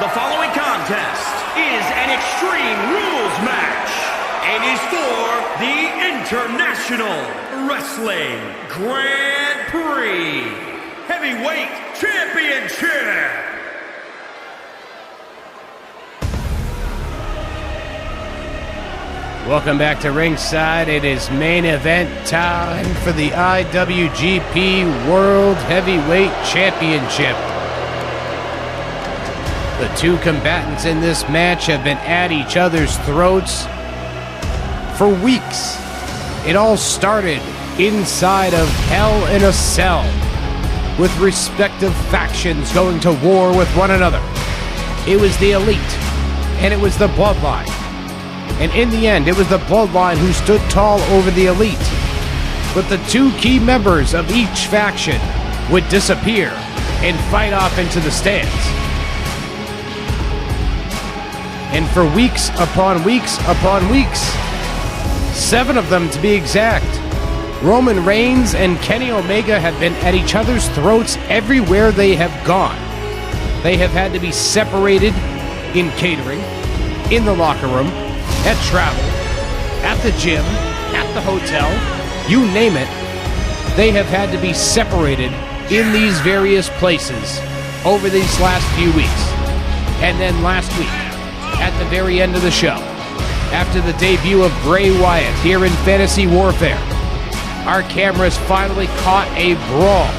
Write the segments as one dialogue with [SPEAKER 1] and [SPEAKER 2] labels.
[SPEAKER 1] The following contest is an Extreme Rules match and is for the International Wrestling Grand Prix Heavyweight Championship.
[SPEAKER 2] Welcome back to ringside. It is main event time for the IWGP World Heavyweight Championship. The two combatants in this match have been at each other's throats for weeks. It all started inside of Hell in a Cell, with respective factions going to war with one another. It was the Elite, and it was the Bloodline. And in the end, it was the Bloodline who stood tall over the Elite. But the two key members of each faction would disappear and fight off into the stands. And for weeks upon weeks upon weeks, 7 of them to be exact, Roman Reigns and Kenny Omega have been at each other's throats everywhere they have gone. They have had to be separated in catering, in the locker room, at travel, at the gym, at the hotel, you name it. They have had to be separated in these various places over these last few weeks. And then last week, at the very end of the show, after the debut of Bray Wyatt here in Fantasy Warfare, our cameras finally caught a brawl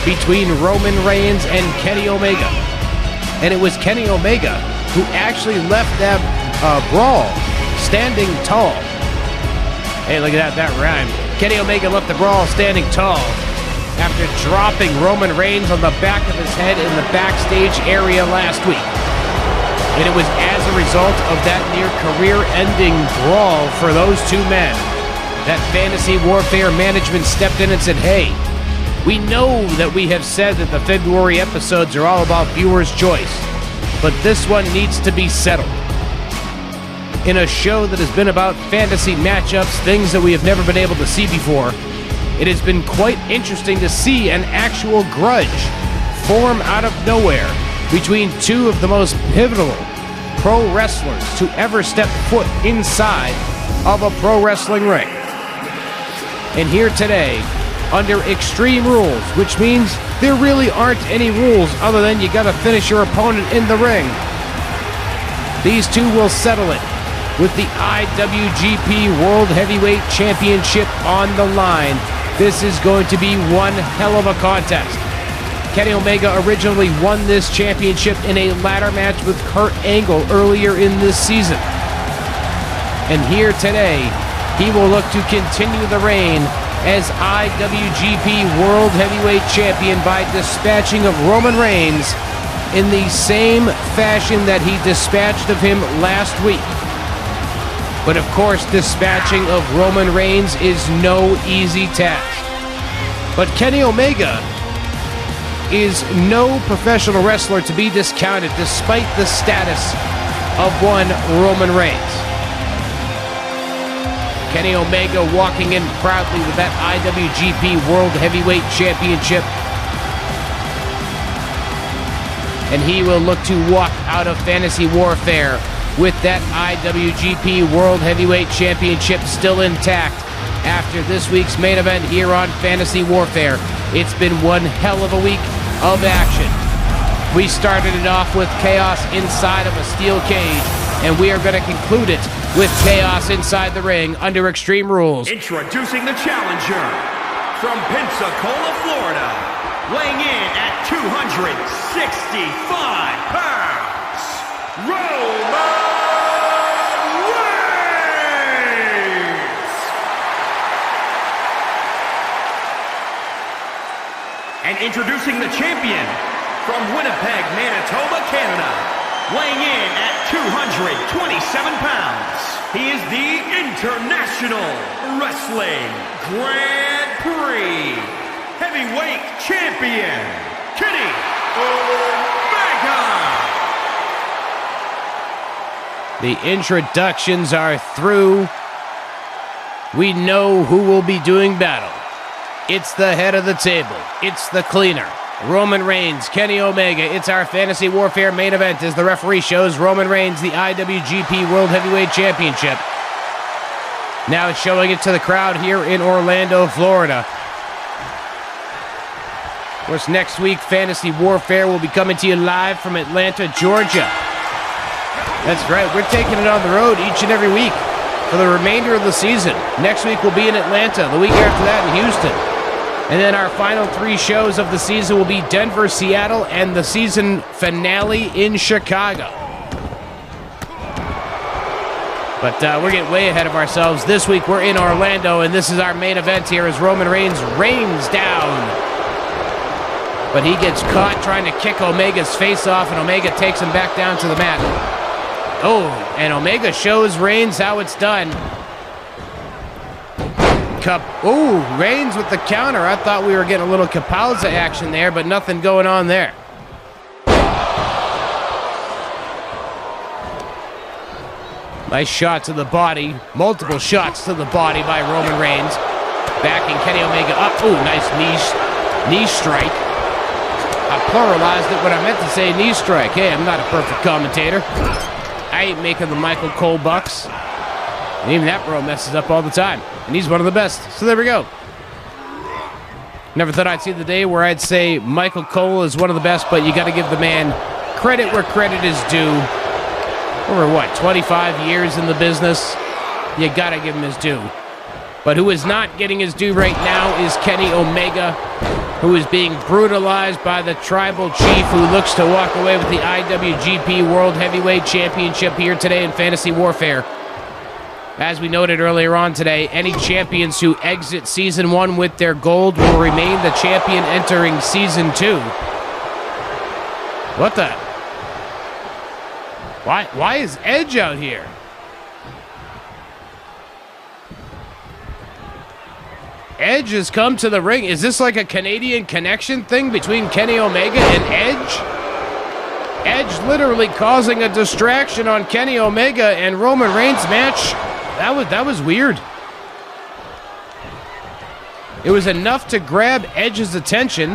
[SPEAKER 2] between Roman Reigns and Kenny Omega. And it was Kenny Omega who actually left that brawl standing tall. Hey, look at that rhyme. Kenny Omega left the brawl standing tall after dropping Roman Reigns on the back of his head in the backstage area last week. And it was as a result of that near career-ending brawl for those two men that Fantasy Warfare management stepped in and said, hey, we know that we have said that the February episodes are all about viewers' choice, but this one needs to be settled. In a show that has been about fantasy matchups, things that we have never been able to see before, it has been quite interesting to see an actual grudge form out of nowhere between two of the most pivotal pro wrestlers to ever step foot inside of a pro wrestling ring. And here today, under Extreme Rules, which means there really aren't any rules other than you gotta finish your opponent in the ring, these two will settle it with the IWGP World Heavyweight Championship on the line. This is going to be one hell of a contest. Kenny Omega originally won this championship in a ladder match with Kurt Angle earlier in this season. And here today, he will look to continue the reign as IWGP World Heavyweight Champion by dispatching of Roman Reigns in the same fashion that he dispatched of him last week. But of course, dispatching of Roman Reigns is no easy task. But Kenny Omega is no professional wrestler to be discounted despite the status of one Roman Reigns. Kenny Omega walking in proudly with that IWGP World Heavyweight Championship. And he will look to walk out of Fantasy Warfare with that IWGP World Heavyweight Championship still intact after this week's main event here on Fantasy Warfare. It's been one hell of a week of action. We started it off with chaos inside of a steel cage, and we are going to conclude it with chaos inside the ring under Extreme Rules.
[SPEAKER 1] Introducing the challenger from Pensacola, Florida, weighing in at 265 pounds, Roman And introducing the champion from Winnipeg, Manitoba, Canada, weighing in at 227 pounds. He is the International Wrestling Grand Prix Heavyweight Champion, Kenny Omega.
[SPEAKER 2] The introductions are through. We know who will be doing battle. It's the head of the table. It's the cleaner. Roman Reigns, Kenny Omega. It's our Fantasy Warfare main event as the referee shows Roman Reigns the IWGP World Heavyweight Championship. Now it's showing it to the crowd here in Orlando, Florida. Of course, next week, Fantasy Warfare will be coming to you live from Atlanta, Georgia. That's right, we're taking it on the road each and every week for the remainder of the season. Next week we'll be in Atlanta, the week after that in Houston. And then our final 3 shows of the season will be Denver, Seattle, and the season finale in Chicago. But we're getting way ahead of ourselves. This week we're in Orlando, and this is our main event here as Roman Reigns rains down. But he gets caught trying to kick Omega's face off, and Omega takes him back down to the mat. Oh, and Omega shows Reigns how it's done. Oh, Reigns with the counter. I thought we were getting a little Kapowza action there, but nothing going on there. Nice shot to the body. Multiple shots to the body by Roman Reigns. Backing Kenny Omega up. Oh, nice knee strike. I pluralized it when I meant to say knee strike. Hey, I'm not a perfect commentator. I ain't making the Michael Cole bucks. And even that bro messes up all the time. And he's one of the best. So there we go. Never thought I'd see the day where I'd say Michael Cole is one of the best, but you got to give the man credit where credit is due. Over what, 25 years in the business? You got to give him his due. But who is not getting his due right now is Kenny Omega, who is being brutalized by the tribal chief who looks to walk away with the IWGP World Heavyweight Championship here today in Fantasy Warfare. As we noted earlier on today, any champions who exit Season 1 with their gold will remain the champion entering Season 2. What the? Why is Edge out here? Edge has come to the ring. Is this like a Canadian connection thing between Kenny Omega and Edge? Edge literally causing a distraction on Kenny Omega and Roman Reigns match. That was weird. It was enough to grab Edge's attention,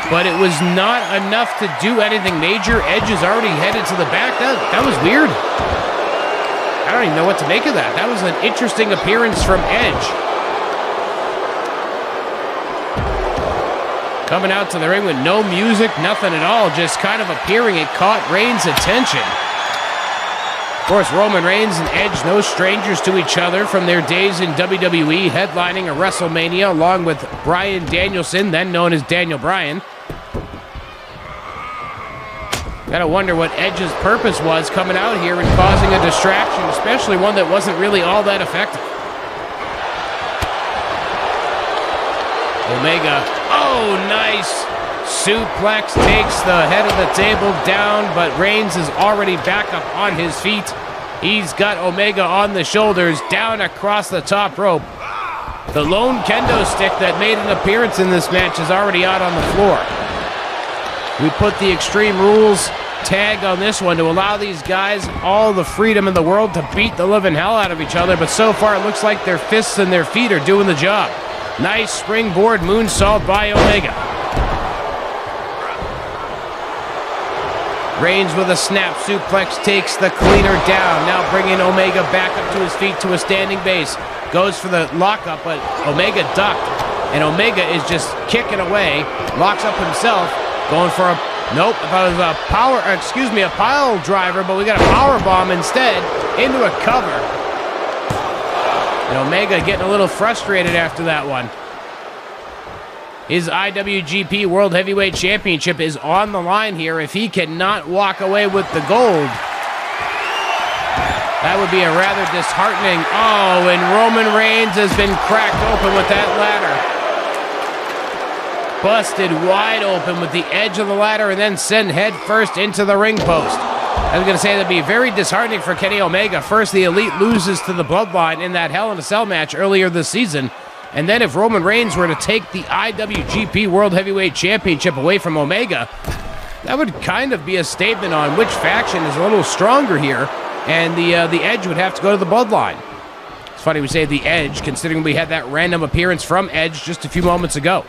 [SPEAKER 2] but it was not enough to do anything major. Edge is already headed to the back. That was weird. I don't even know what to make of that. That was an interesting appearance from Edge. Coming out to the ring with no music, nothing at all, just kind of appearing. It caught Reigns' attention. Of course, Roman Reigns and Edge, no strangers to each other from their days in WWE, headlining a WrestleMania along with Bryan Danielson, then known as Daniel Bryan. Gotta wonder what Edge's purpose was coming out here and causing a distraction, especially one that wasn't really all that effective. Omega, oh, nice. Suplex takes the head of the table down, but Reigns is already back up on his feet. He's got Omega on the shoulders, down across the top rope. The lone kendo stick that made an appearance in this match is already out on the floor. We put the Extreme Rules tag on this one to allow these guys all the freedom in the world to beat the living hell out of each other, but so far it looks like their fists and their feet are doing the job. Nice springboard moonsault by Omega. Reigns with a snap suplex takes the cleaner down. Now bringing Omega back up to his feet to a standing base. Goes for the lockup, but Omega ducked. And Omega is just kicking away. Locks up himself. Going for a, nope, that was a a pile driver, but we got a power bomb instead into a cover. And Omega getting a little frustrated after that one. His IWGP World Heavyweight Championship is on the line here. If he cannot walk away with the gold, that would be a rather disheartening. Oh, and Roman Reigns has been cracked open with that ladder. Busted wide open with the edge of the ladder and then sent head first into the ring post. I was going to say that'd be very disheartening for Kenny Omega. First, the Elite loses to the Bloodline in that Hell in a Cell match earlier this season. And then if Roman Reigns were to take the IWGP World Heavyweight Championship away from Omega, that would kind of be a statement on which faction is a little stronger here. And the Edge would have to go to the Bloodline. It's funny we say the Edge, considering we had that random appearance from Edge just a few moments ago.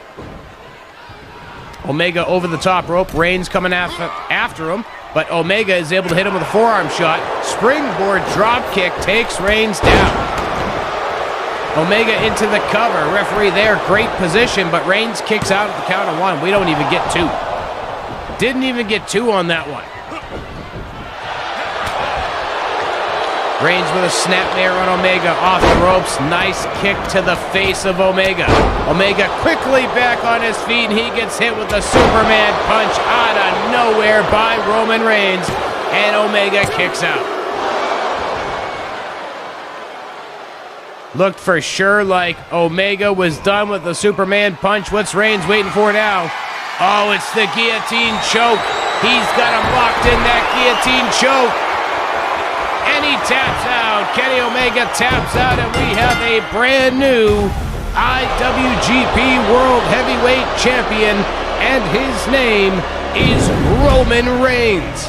[SPEAKER 2] Omega over the top rope. Reigns coming after him, but Omega is able to hit him with a forearm shot. Springboard drop kick takes Reigns down. Omega into the cover. Referee there, great position, but Reigns kicks out at the count of 1. We don't even get 2. Didn't even get 2 on that one. Reigns with a snapmare on Omega off the ropes. Nice kick to the face of Omega. Omega quickly back on his feet, and he gets hit with a Superman punch out of nowhere by Roman Reigns, and Omega kicks out. Looked for sure like Omega was done with the Superman punch. What's Reigns waiting for now? Oh, it's the guillotine choke. He's got him locked in that guillotine choke. And he taps out. Kenny Omega taps out, and we have a brand new IWGP World Heavyweight Champion, and his name is Roman Reigns.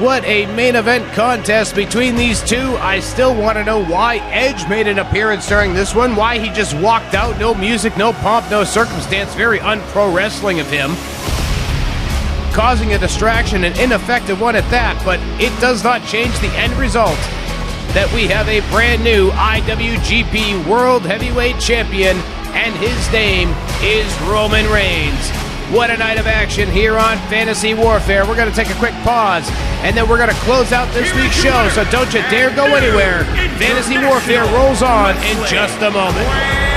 [SPEAKER 2] What a main event contest between these two. I still want to know why Edge made an appearance during this one, why he just walked out, no music, no pomp, no circumstance, very un-pro wrestling of him. Causing a distraction, an ineffective one at that, but it does not change the end result that we have a brand new IWGP World Heavyweight Champion, and his name is Roman Reigns. What a night of action here on Fantasy Warfare. We're going to take a quick pause, and then we're going to close out this week's show, so don't you dare go anywhere. Fantasy Warfare rolls on in just a moment.